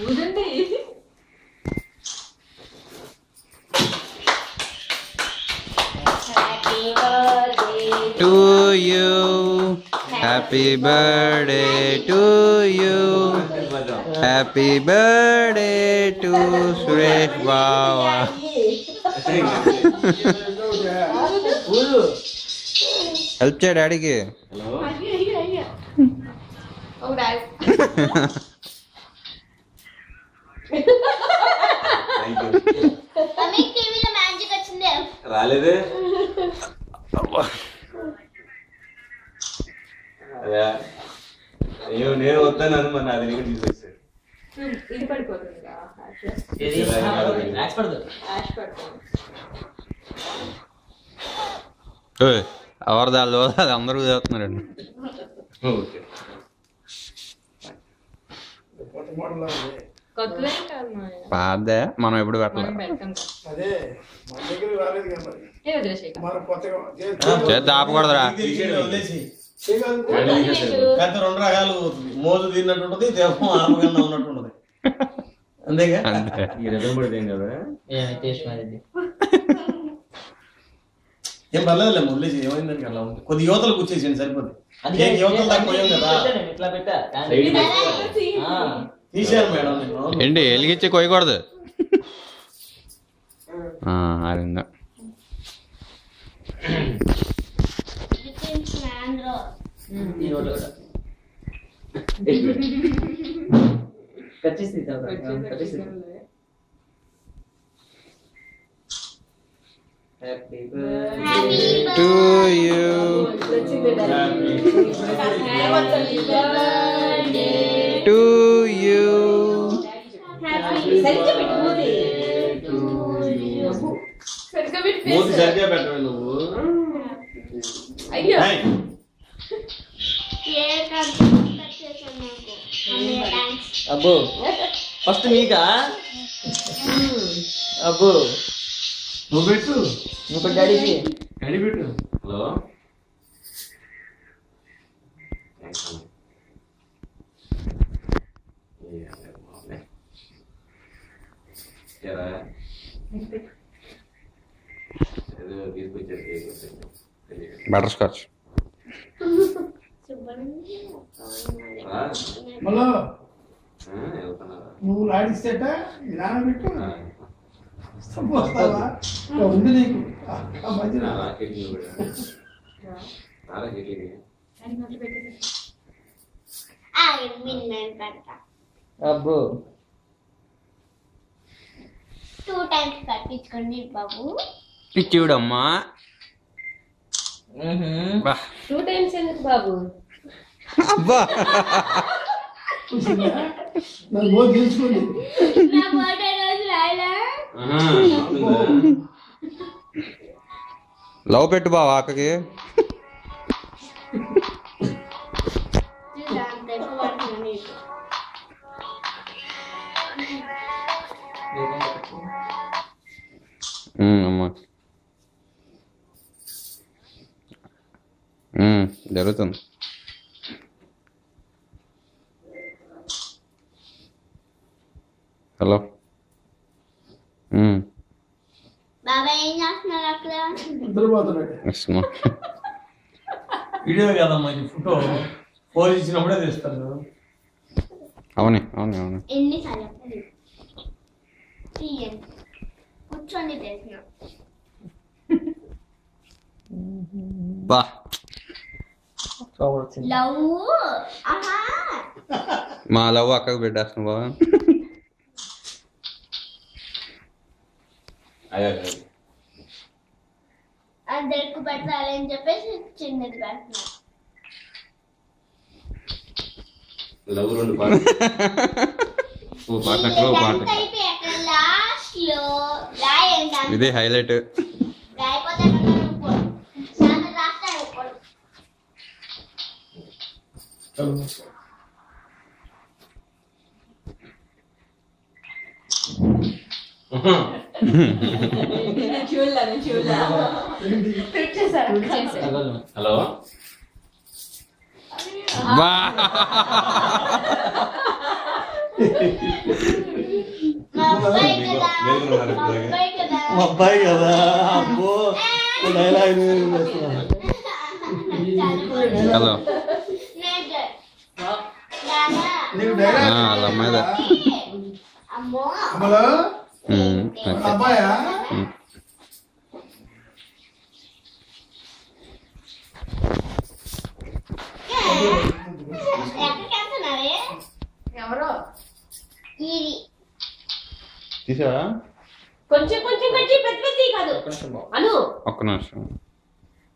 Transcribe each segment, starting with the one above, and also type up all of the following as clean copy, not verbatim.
ఊదండి. To you, happy birthday to you, happy birthday to Suresh Baba. Help చేయ డాడీకి. రాలేదే అదే అయ్యో నేను వస్తాను మరి నా దగ్గర తీసుకొచ్చాడు. ఇది పడిపోతుంది. ఎవరిదాళ్ళు అది అందరూ చదువుతున్నారండి. పాదే మనం ఎప్పుడు పెట్టలేదు. చేతి ఆపకూడదురా. రెండు రకాలు మోజు తిన్నట్టు ఉంటది, దేహం ఆపకుండా ఉన్నట్టు ఉంటది. అంతేగా కదా ఏం పర్లేదులే వదిలేసి. ఏమైందని అలా ఉంది. కొద్ది యువతలు కూర్చేసేయండి సరిపోతుంది. యువతలు దాకా పోయాం కదా. తీసాను మేడం నేను. ఏంటి వెలిగించి కొయ్యకూడదు. అరిందా Happy birthday to you. Happy birthday to you. Happy birthday to you. Modi సరిగ్గా పెట్టవే నువ్వు. అయ్యో అబ్బో ఫస్ట్ నీకా? అబ్బో నువ్వు పెట్టు. నువ్వు డాడీకి డాడీ పెట్టు. Hello butter scotch. మళ్ళా నువ్వు లాడిస్తేట నానబెట్టు వస్తావా ఉంది నీకు మధ్యన. అబ్బో 2 times కట్టించుకోండి బాబు. చూడమ్మా. 2 times ఎందుకు బాబు? అబ్బా నన్ను మోది తీసుకోండి. నా బర్త్డే రోజు రాయలా? లవ్ పెట్టు బావా అక్కకి. అమ్మా జరుగుతుంది. హలో బాబాయ్ ఏం చేస్తున్నారు అక్కడ? నిద్రపోతున్నాడు. వీడియో కదమ్మా ఇది, ఫోటో పోజ్ ఇచ్చినప్పుడే తీస్తాను. అవునే అవునే అవునే. ఎన్నిసార్లు తీయండి కూర్చోండి తెసిన. బా లవ్ ఆహా మా లవ్ అక్కకు పెట్టేస్తున్నా బావా. అందరికి పెట్టాలని చెప్పేసి చిన్నది పెడుతున్నా. లాస్ట్ లో రాయండి. ఇదే హైలైట్. రాయిపోతే రాస్తాడు. హలో మా అబ్బాయి కదా మా అబ్బాయి కదా మా అబ్బాయి కదా అబ్బో డైలాగ్ హలో నేజర్ నానా నీకు డైలాగ్ వాళ్ళ అమ్మాయిదా అమ్మో అమ్మలో అబ్బాయా ఎక్కడికి వెళ్తున్నారే ఎవరో ఇది తీసావా కొంచెం కొంచెం కట్ చేయి, పెద్ద పెద్ద కాదు. అను ఒక్క నిమిషం.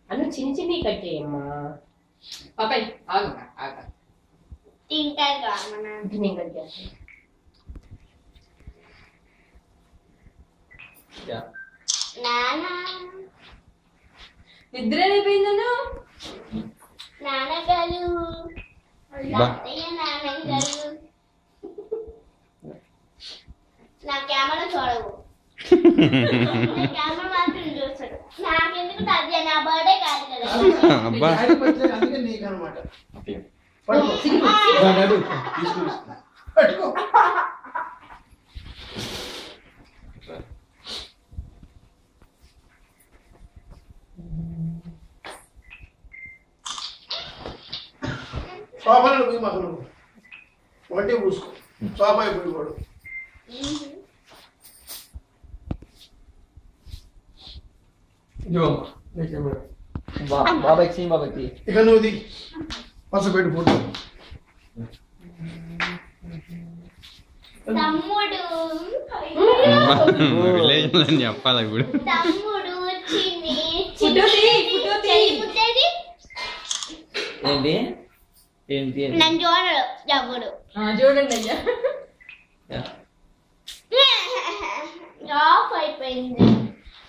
అను చిన్న చిన్నవి కట్ చేయమ్మా. పాపాయ్ ఆగు ఆగు. తింటాగా మన నేను కట్ చేస్తాను. నానా నిద్ర అయిపోయిందను. నాన్నగారు బా. అత్తయ్య నాన్నగారు నా కెమెరా చూడవు కెమెరా మాత్రం చూస్తాడు. నాకెందుకు అది నా బర్త్డే కాదు కదా. అబ్బా అందుకే నీకు అనమాట పట్టుకో సోఫాలో పోయి మగలు ఒకటే పూసుకో సోఫా అయిపోయి వాడు బాబాకి సీన్ బాబాకి ఇక నువ్వుది పసపెట్టి ఫోటో తమ్ముడు విలేజ్ అని చెప్పాలి ఇప్పుడు. తమ్ముడు చిన్ని ఫోటో ముద్దది ఏంటి ఏంటి ఏంటి నన్ను చూడడు ఎవడు చూడండి అయ్యా. ఆఫ్ అయిపోయింది.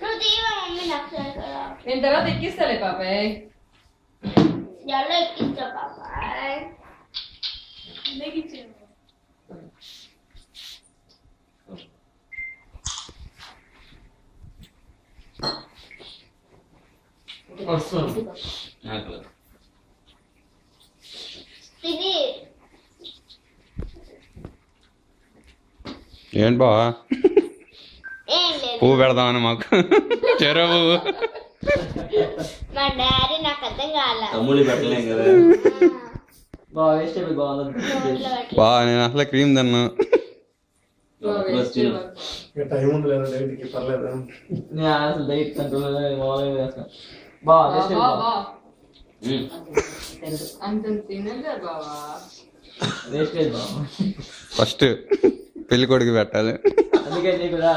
నువ్వు తీవా మమ్మీ నాకు కదా నేను తర్వాత ఎక్కిస్తాలే పాపాయ్. ఎలా ఎక్కించా పాపా వస్తుంది ఇది ఏంటి బావా ఏం లేదు పువ్వు పెడదామని మాకు చెరువు మా డాడీ నాకు అర్థం కాల తమ్ముళ్ళు పెట్టలేం కదా. బాగా వేస్ట్ అయిపోయి బాగుంది బా నేను అసలు క్రీమ్ తిన్నా. ఇక టైం ఉంది లేదా డైట్కి పర్లేదు నేను అసలు డైట్ కంట్రోల్ మామూలుగా చేస్తాను బాగా వేస్ట్ అయిపోయి అంత తినలే బావా. వేస్ట్ అయిపోయి ఫస్ట్ పెళ్లి కొడుకు పెట్టాలి. అందుకే నీకు కూడా